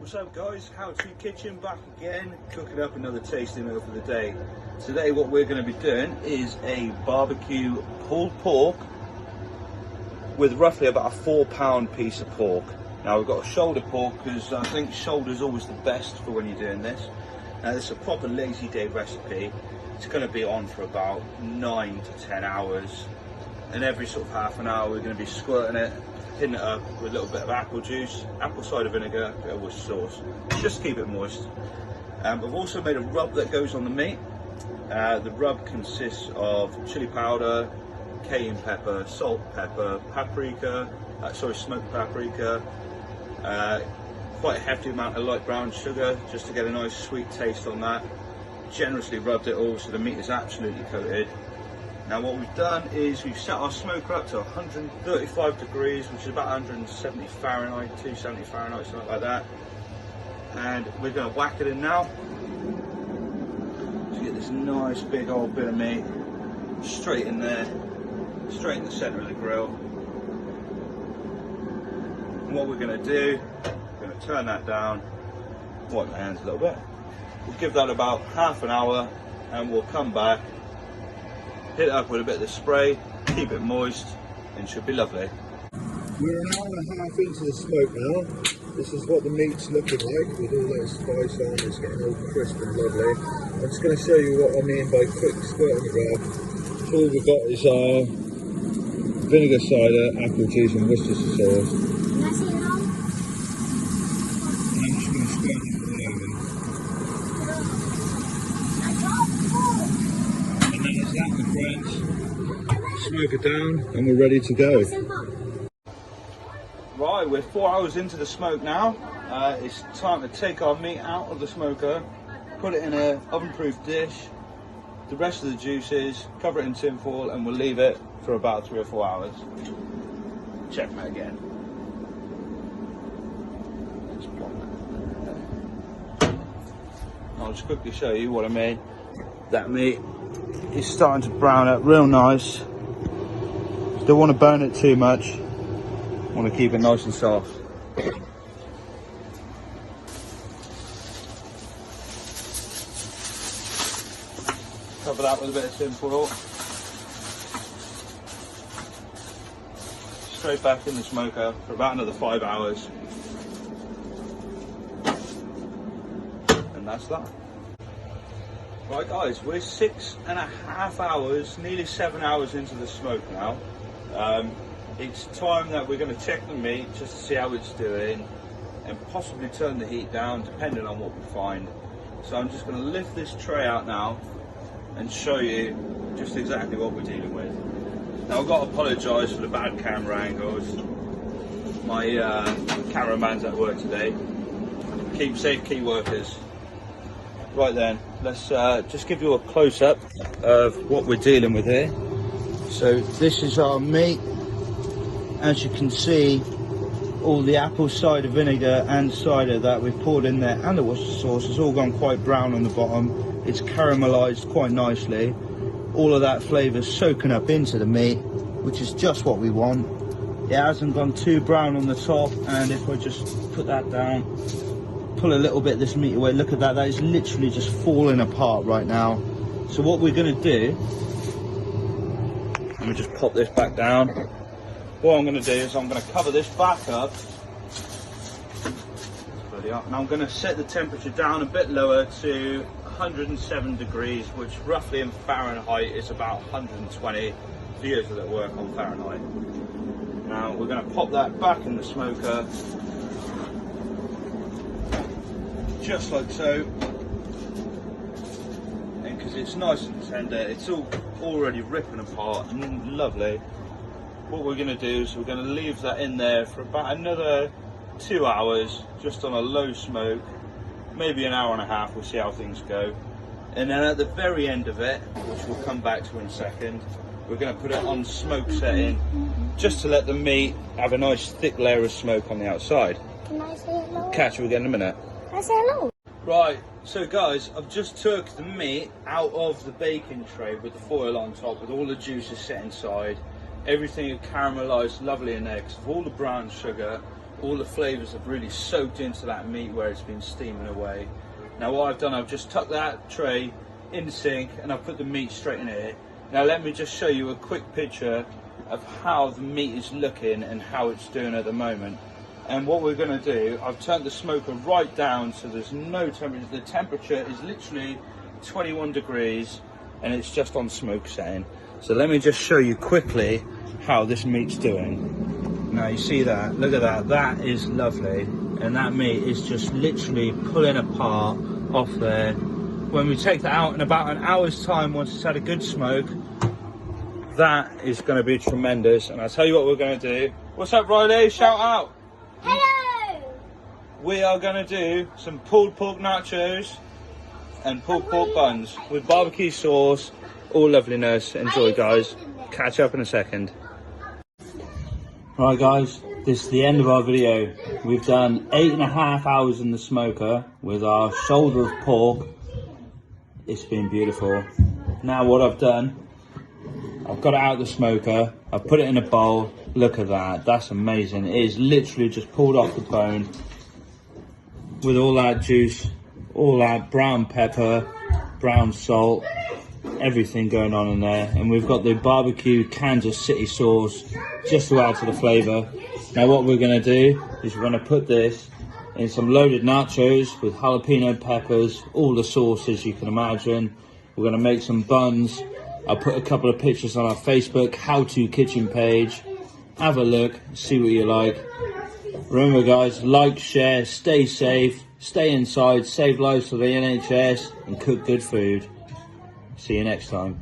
What's up guys, How To Kitchen back again, cooking up another tasty meal for the day. Today what we're going to be doing is a barbecue pulled pork with roughly about a 4-pound piece of pork. Now we've got a shoulder pork because I think shoulder's always the best for when you're doing this. Now this is a proper lazy day recipe. It's going to be on for about 9 to 10 hours, and every sort of half an hour we're going to be squirting it, hitting it up with a little bit of apple juice, apple cider vinegar, a bit of Worcester sauce, just to keep it moist. I've also made a rub that goes on the meat. The rub consists of chili powder, cayenne pepper, salt, pepper, paprika, smoked paprika, quite a hefty amount of light brown sugar just to get a nice sweet taste on that. Generously rubbed it all so the meat is absolutely coated. Now what we've done is we've set our smoker up to 135 degrees, which is about 170 Fahrenheit, 270 Fahrenheit, something like that. And we're going to whack it in now to get this nice big old bit of meat straight in there, straight in the centre of the grill. And what we're going to do, we're going to turn that down, wipe my hands a little bit. We'll give that about half an hour and we'll come back, hit it up with a bit of the spray, keep it moist, and it should be lovely. We're an hour and a half into the smoke now. This is what the meat's looking like with all that spice on. It's getting all crisp and lovely. I'm just going to show you what I mean by quick squirting the rub. So all we've got is our vinegar, cider, apple juice and Worcester sauce. Can I see it now? And I'm just going to squirt it all over. And then it's that, my friends. Smoke it down and we're ready to go. Right, we're 4 hours into the smoke now. It's time to take our meat out of the smoker, put it in an oven-proof dish, the rest of the juices, cover it in tin foil, and we'll leave it for about 3 or 4 hours. Check that again. I'll just quickly show you what I mean. That meat is starting to brown up real nice. Don't want to burn it too much. Want to keep it nice and soft. Cover that with a bit of tin foil. Straight back in the smoker for about another 5 hours. And that's that. Right guys, we're 6.5 hours, nearly 7 hours into the smoke now. It's time that we're going to check the meat just to see how it's doing and possibly turn the heat down depending on what we find. So I'm just going to lift this tray out now and show you just exactly what we're dealing with. Now I've got to apologise for the bad camera angles. My cameraman's at work today. Keep safe, key workers. Right then, let's just give you a close-up of what we're dealing with here. So this is our meat. As you can see, all the apple cider vinegar and cider that we've poured in there and the Worcester sauce has all gone quite brown on the bottom. It's caramelized quite nicely. All of that flavour soaking up into the meat, which is just what we want. It hasn't gone too brown on the top, and if I just put that down, pull a little bit of this meat away, look at that, that is literally just falling apart right now. So what we're going to do, let me just pop this back down. What I'm going to do is I'm going to cover this back up, and I'm going to set the temperature down a bit lower to 107 degrees, which roughly in Fahrenheit is about 120 for years that work on Fahrenheit. Now we're going to pop that back in the smoker, just like so, and because it's nice and tender, it's all already ripping apart and lovely. What we're going to do is we're going to leave that in there for about another 2 hours, just on a low smoke, maybe an hour and a half, we'll see how things go. And then at the very end of it, which we'll come back to in a second, we're going to put it on smoke setting, just to let the meat have a nice thick layer of smoke on the outside. Can I say hello? Catch you again in a minute. Can I say hello? Right, so guys, I've just took the meat out of the baking tray with the foil on top, with all the juices set inside. Everything is caramelized lovely in there because of all the brown sugar, all the flavours have really soaked into that meat where it's been steaming away. Now what I've done, I've just tucked that tray in the sink and I've put the meat straight in here. Now let me just show you a quick picture of how the meat is looking and how it's doing at the moment. And what we're going to do, I've turned the smoker right down so there's no temperature. The temperature is literally 21 degrees and it's just on smoke setting. So let me just show you quickly how this meat's doing. Now you see that, look at that, that is lovely. And that meat is just literally pulling apart off there. When we take that out in about an hour's time, once it's had a good smoke, that is going to be tremendous. And I'll tell you what we're going to do. What's up, Riley? Shout out. Hello! We are going to do some pulled pork nachos and pulled pork buns with barbecue sauce. All loveliness. Enjoy, guys. Catch up in a second. Right, guys, this is the end of our video. We've done 8.5 hours in the smoker with our shoulder of pork. It's been beautiful. Now what I've done, I've got it out of the smoker, I've put it in a bowl. Look at that, that's amazing. It is literally just pulled off the bone with all that juice, all that brown pepper, brown salt, everything going on in there. And we've got the barbecue Kansas City sauce just to add to the flavour. Now what we're going to do is we're going to put this in some loaded nachos with jalapeno peppers, all the sauces you can imagine. We're going to make some buns. I'll put a couple of pictures on our Facebook how-to kitchen page. Have a look, see what you like. Remember, guys, like, share, stay safe, stay inside, save lives for the NHS and cook good food. See you next time.